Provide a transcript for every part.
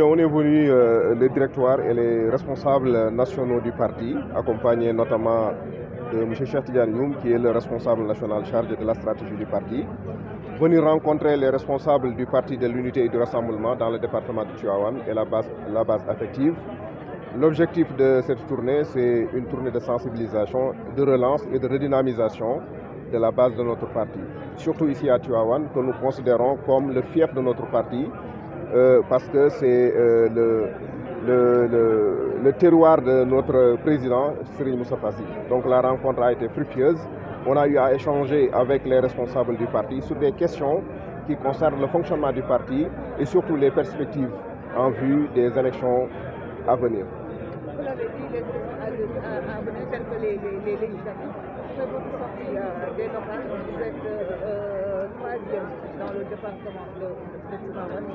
on est venu, le directoire et les responsables nationaux du parti, accompagnés notamment de M. Cheikh Tidiane Youm, qui est le responsable national chargé de la stratégie du parti, venir rencontrer les responsables du parti de l'unité et du rassemblement dans le département de Tivaouane et la base affective. L'objectif de cette tournée, c'est une tournée de sensibilisation, de relance et de redynamisation de la base de notre parti. Surtout ici à Tivaouane, que nous considérons comme le fief de notre parti, parce que c'est le terroir de notre président, Serigne Moustapha Sy. Donc la rencontre a été fructueuse. On a eu à échanger avec les responsables du parti sur des questions qui concernent le fonctionnement du parti et surtout les perspectives en vue des élections à venir. Vous l'avez dit, les élections à venir, telles que les législatives, c'est votre sortie des locales, vous êtes troisième dans le département de Tivaouane.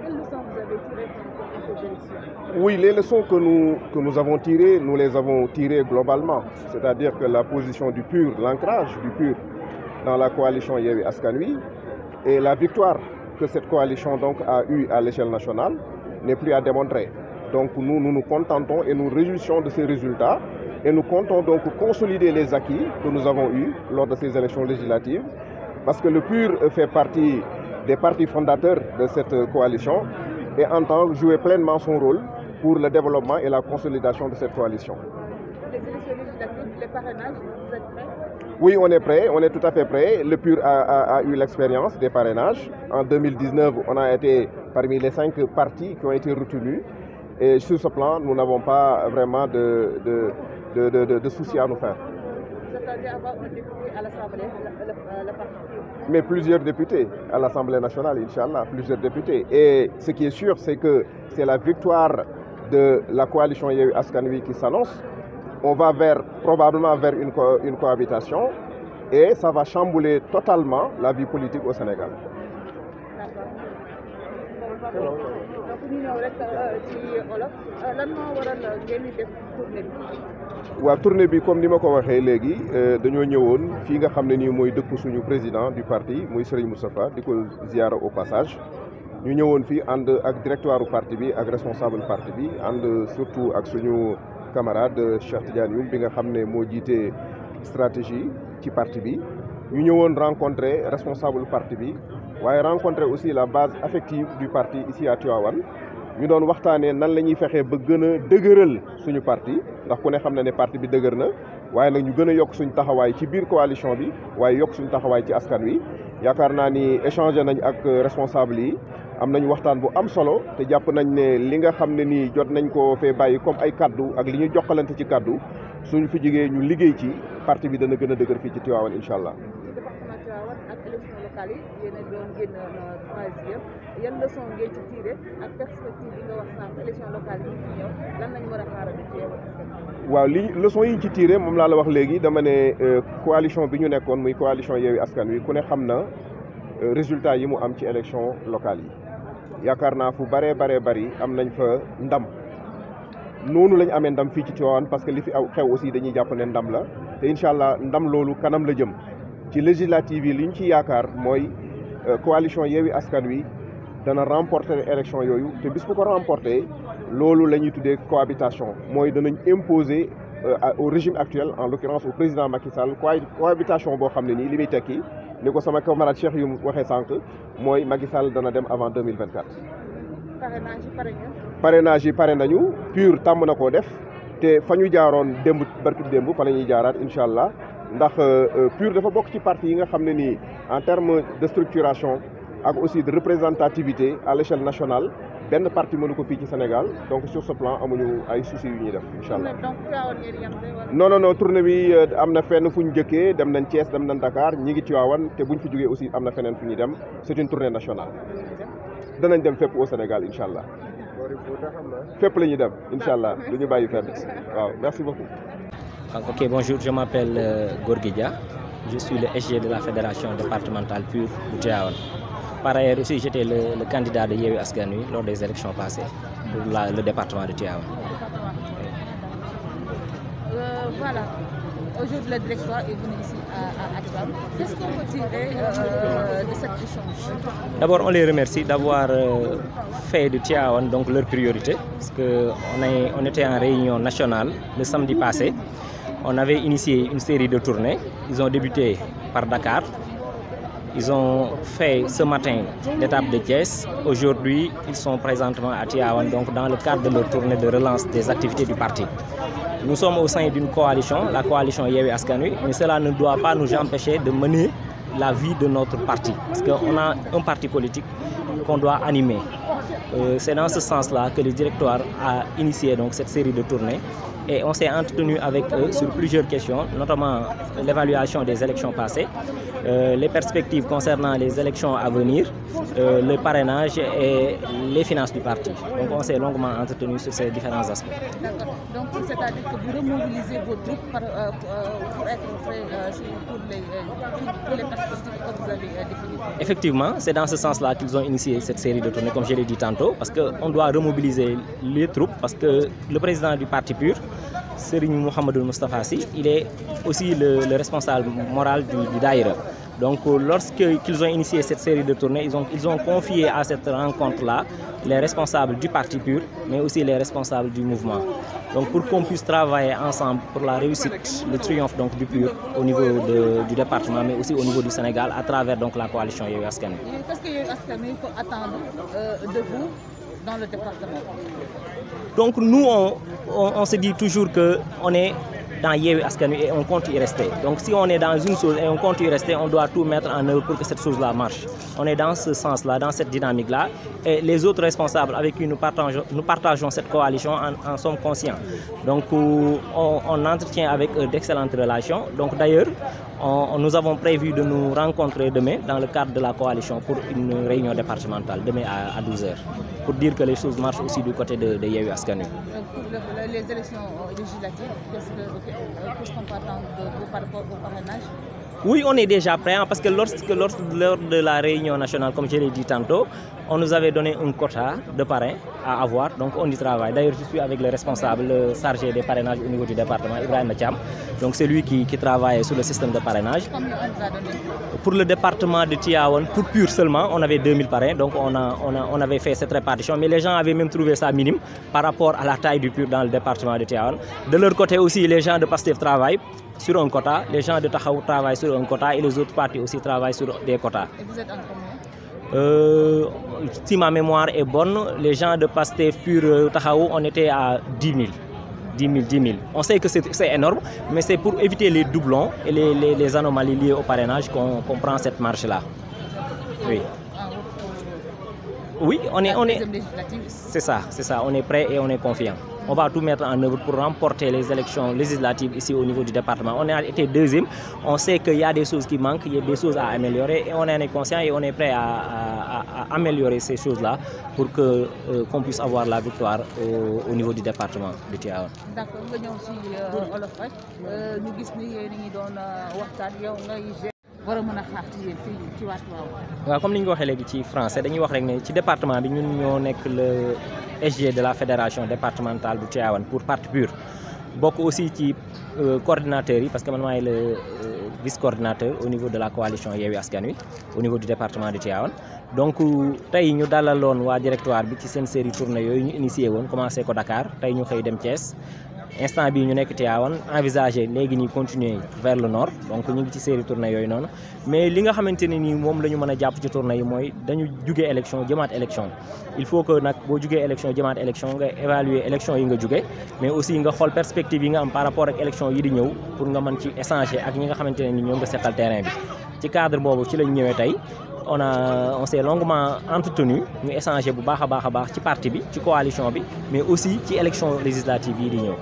Quelles leçons vous avez tirées pendant ces élections? Oui, les leçons que nous avons tirées, nous les avons tirées globalement. C'est-à-dire que la position du PUR, l'ancrage du PUR dans la coalition Yewwi Askan Wi et la victoire que cette coalition donc a eue à l'échelle nationale n'est plus à démontrer. Donc nous nous contentons et nous réjouissons de ces résultats et nous comptons donc consolider les acquis que nous avons eus lors de ces élections législatives parce que le PUR fait partie des partis fondateurs de cette coalition et entend jouer pleinement son rôle pour le développement et la consolidation de cette coalition. Les élections législatives, les parrainages, vous êtes prêts? Oui, on est prêt, on est tout à fait prêt. Le PUR a eu l'expérience des parrainages. En 2019, on a été parmi les 5 partis qui ont été retenus. Et sur ce plan, nous n'avons pas vraiment de soucis à nous faire. Vous attendez avoir un député à l'Assemblée, le parti? Mais plusieurs députés à l'Assemblée nationale, Inch'Allah, plusieurs députés. Et ce qui est sûr, c'est que c'est la victoire de la coalition Yewwi Askan Wi qui s'annonce. On va probablement vers une cohabitation et ça va chambouler totalement la vie politique au Sénégal. D'accord. Donc ñu ñëw rek ci olof lan moo waral ngeen di def tournée bi? waaw tournée bi comme ni ma ko waxee léegi dañoo ñëwoon fii nga xam ne nii mooy dëkku suñu président du parti muy Serigne Moustapha di ko ziara au passage. ñu ñëwoon fii ànd ak directoire parti bi ak responsable parti bi ànd surtout ak suñu camarade Cheikh Tidiane Youm bi nga xam ne moo jiite stratégie ci parti bi. ñu ñëwoon rencontrer responsable parti bi. waaye rencontrer aussi la base affective du parti ici à Tivaouane ñu doon waxtaanee nan la ñuy fexee ba gën a dëgëral suñu parti ndax ku ne xam na ne parti bi dëgër na waaye nag ñu gën a yokk suñu taxawaay ci biir coalition bi waaye yokk suñu taxawaay ci askan wi yaakaar naa ni échanger nañ ak responsable yi am nañu waxtaan bu am solo te jàpp nañ ne li nga xam ne nii jot nañ ko fee bàyyi comme ay kaddu ak li ñu jokkalante ci kaddu suñu fi jigee ñu liggéey ci parti bi dana gën a dëgër fii ci Tivaouane incha allah. yéen a doon génn troisième yan leçon ngeen ci tiré ak perspective yi nga wax sànq élection locale yi ñu ñëw lan lañ war a xaaral ci Yewwi Askan Wi? waaw leçon yi ñu ci tiré moom laa la wax léegi dama ne coalition bi ñu nekkoon muy coalition Yewwi Askan Wi ku ne xam na résultat yi mu am ci élection locale yi yaakaar naa fu bari am nañ fa ndam noonu lañ amee ndam fii ci Tivaouane parce que li fi xew aussi dañuy jàpp ne ndam la te incha allah ndam loolu kanam la jëm. ci législative yi li ñu ci yaakaar mooy coalition Yewwi Askan Wi dana remporter élection yooyu te bis bu ko remporter loolu la ñuy tuddee cohabitation mooy danañ imposer au régime actuel en l'occurrence au président Macky Sall cohabitation boo xam ne nii li muy tekki ni ko sama camarade Cheikh yu waxee sànq mooy Macky Sall dana dem avant 2024. parrainage yi pare nañu PUR tàmm na koo def te fa ñu jaaroon barki démb fa la ñuy jaaraat incha allah. ndax PUR dafa bokk ci parti yi nga xam ne nii en terme de structuration ak aussi de représentativité à l'échelle nationale benn parti mënu ko fii ci Sénégal donc sur ce plan amuñu ay soucis yu ñuy def incha allah. non tournée bi am na fenn fu ñu jëkkee dem nañ Thiès dem nañ Dakar ñi ngi Tivaouane te buñ fi jógee aussi am na feneen fu ñuy dem c'est une tournée nationale. danañ dem fépp au Sénégal incha allah. fépp la ñuy dem incha allah du ñu bàyyi fenn waaw merci beaucoup. Ok, bonjour, je m'appelle Gorgui Dia, je suis le SG de la fédération départementale PUR de Tivaouane. Par ailleurs aussi, j'étais le candidat de Yewwi Askan Wi lors des élections passées pour le département de Tivaouane. Voilà. Aujourd'hui, le directoire est venu ici à Tivaouane. Qu'est-ce qu'on peut tirer de cet échange? D'abord, on les remercie d'avoir fait de Tivaouane donc leur priorité, parce qu'on était en réunion nationale le samedi passé. On avait initié une série de tournées. Ils ont débuté par Dakar. Ils ont fait ce matin l'étape de Thiès. Aujourd'hui, ils sont présentement à Tivaouane, donc dans le cadre de leur tournée de relance des activités du parti. Nous sommes au sein d'une coalition, la coalition Yewwi Askan Wi, mais cela ne doit pas nous empêcher de mener la vie de notre parti, parce qu'on a un parti politique qu'on doit animer. C'est dans ce sens-là que le directoire a initié donc cette série de tournées et on s'est entretenu avec eux sur plusieurs questions, notamment l'évaluation des élections passées, les perspectives concernant les élections à venir, le parrainage et les finances du parti. Donc on s'est longuement entretenu sur ces différents aspects. D'accord. Donc c'est-à-dire que vous remobilisez vos troupes pour être prêts pour les perspectives que vous avez définies. Effectivement, c'est dans ce sens-là qu'ils ont initié cette série de tournées, comme je l'ai dit tantôt, parce qu'on doit remobiliser les troupes, parce que le président du parti PUR, Serigne Mouhamadou Moustapha Sy, il est aussi le responsable moral du Daïra. Donc lorsqu'ils ont initié cette série de tournées, ils ont confié à cette rencontre-là les responsables du parti PUR, mais aussi les responsables du mouvement. Donc pour qu'on puisse travailler ensemble pour la réussite, le triomphe donc, du PUR au niveau du département, mais aussi au niveau du Sénégal, à travers donc, la coalition Yewwi Askan Wi. Qu'est-ce que Yewwi Askan Wi peut attendre de vous dans le département? Donc nous, on se dit toujours qu'on est dans Yewwi Askan Wi et on compte y rester. Donc si on est dans une chose et on compte y rester, on doit tout mettre en œuvre pour que cette chose-là marche. On est dans ce sens-là, dans cette dynamique-là. Et les autres responsables avec qui nous partageons cette coalition en sommes conscients. Donc on entretient avec eux d'excellentes relations. Donc d'ailleurs, nous avons prévu de nous rencontrer demain dans le cadre de la coalition pour une réunion départementale, demain à 12h, pour dire que les choses marchent aussi du côté de Yewwi Askan Wi. Pour les élections législatives, qu'est-ce qu'on peut attendre de vous par rapport au parrainage? Oui, on est déjà prêt parce que lors de la réunion nationale, comme je l'ai dit tantôt, on nous avait donné un quota de parrains à avoir, donc on y travaille. D'ailleurs, je suis avec le responsable chargé des parrainages au niveau du département, Ibrahima Thiam. Donc c'est lui qui travaille sur le système de parrainage. Combien on vous a donné? Pour le département de Tivaouane, pour PUR seulement, on avait 2000 parrains, donc on avait fait cette répartition, mais les gens avaient même trouvé ça minime par rapport à la taille du PUR dans le département de Tivaouane. De leur côté aussi, les gens de PASTEF travaillent sur un quota, les gens de Taxawu travaillent sur un quota et les autres partis aussi travaillent sur des quotas. Et vous êtes en combien? Si ma mémoire est bonne, les gens de PASTEF PUR Taxawu, on était à 10 000. 10 000. On sait que c'est énorme, mais c'est pour éviter les doublons et les anomalies liées au parrainage qu'on prend cette marche-là. Oui. Oui, on est. C'est ça, on est prêt et on est confiant. On va tout mettre en œuvre pour remporter les élections législatives ici au niveau du département. On a été deuxième, on sait qu'il y a des choses qui manquent, il y a des choses à améliorer et on en est conscient et on est prêt à améliorer ces choses-là pour qu'on puisse avoir la victoire au niveau du département de Tivaouane. D'accord, nga ñëw ci Wolof rek ñu gis ni yéen a ngi doon waxtaan yow ngay war a mën a xaar ci yéen fii ci waa Tivaouane. waaw comme ni ñu ko waxee léegi ci français dañuy wax rek ne ci département bi ñun ñoo nekk le SG de la fédération départementale du Tivaouane pour parti PUR bokk aussi ci coordinateurs yi parce que man maay le vice coordinateur au niveau de la coalition Yewwi Askan Wi au niveau du département de Tivaouane. Donc tey ñu dalaloon waa directoire bi ci seen série tournée yooyu ñu initié woon commencé ko Dakar tey ñu xëy dem Thiès. Instant bii ñu nekk Tivaouane envisager léegi nii continuer vers le nord donc ñu ngi ci série tournée yooyu noonu mais li nga xamante ne nii moom la ñu mën a jàpp ci tournée yi mooy dañu jugee élection jëmaat élection il faut que nag boo jugee élection jëmaat élection nga évaluer élection yi nga jugee mais aussi nga xool perspective yi nga am par rapport ak élection yi di ñëw pour nga mën ci échanger ak ñi nga xamante ne nii ñoo nga seqal terrain bi ci cadre boobu ci lañ ñëwee tey on s'est longuement entretenu ñu échanger bu baax a baax ci parti bi ci coalition bi mais aussi ci élection législative yi di ñëw.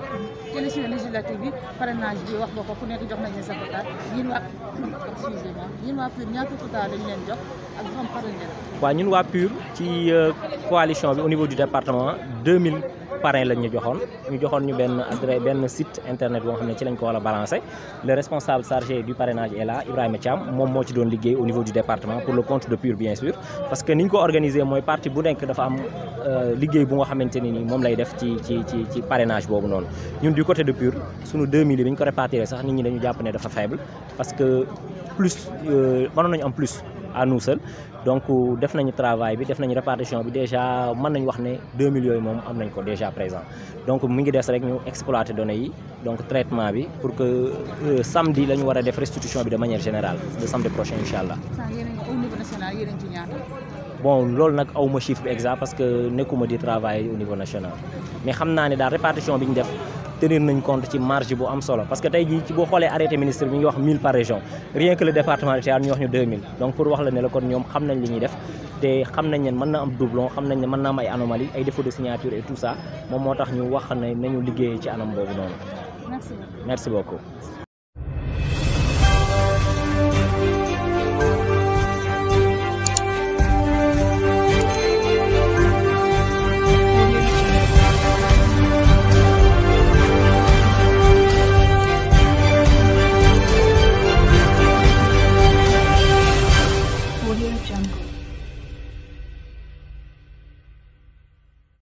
ci élection législative bi parrainage bi wax nga ko ku nekk jox nañ leen sa quota yéen waa PUR ñaata quota dañ leen jox ak xam parrain ngeen. waaw ñun waa PUR ci coalition bi au niveau du département 2000 parrain lañ ñu joxoon ñu benn site internet boo xam ne ci lañ ko war a balancer. Le responsable chargé du parrainage est là, Ibrahima Thiam, moom moo ci doon liggéey au niveau du département pour le compte de PUR bien sûr, parce que niñ ko organiser mooy parti bu nekk dafa am liggéey bu nga xamante ni nii moom lay def ci parrainage boobu noonu. ñun du côté de PUR sunu 2000 yi bi ñu ko répartir sax nit ñi dañu jàpp ne dafa faible parce que plus mënoon nañu am plus à nous seuls. Donc def nañu travail bi def nañu répartition bi déjà mën nañu wax ne 2000 yooyu moom am nañ ko déjà présent. Donc mu ngi des rek ñu exploiter données yi donc traitement bi pour que samedi la ñu war a def restitution bi de manière générale le samedi prochain incha allah. Au niveau national yéen a ngi ci ñaata. Bon loolu nag awma chiffre bi exact parce que nekkuma di travail au niveau national mais xam naa ne daal répartition bi ñu def tenir nañ compte ci marge bu am solo parce que tey jii ci boo xoolee arrêté ministre bi ngi wax 1000 par région rien que le département de Tivaouane ñu wax ñu 2000 donc pour wax la ne la kon ñoom xam nañ li ñuy def te xam nañ ne mën na am doublon xam nañ ne mën na am ay anomalie ay défaut de signature et tout ça moom moo tax ñu wax ne nañu liggéey ci anam boobu noonu. Merci beaucoup. Audio Jungle.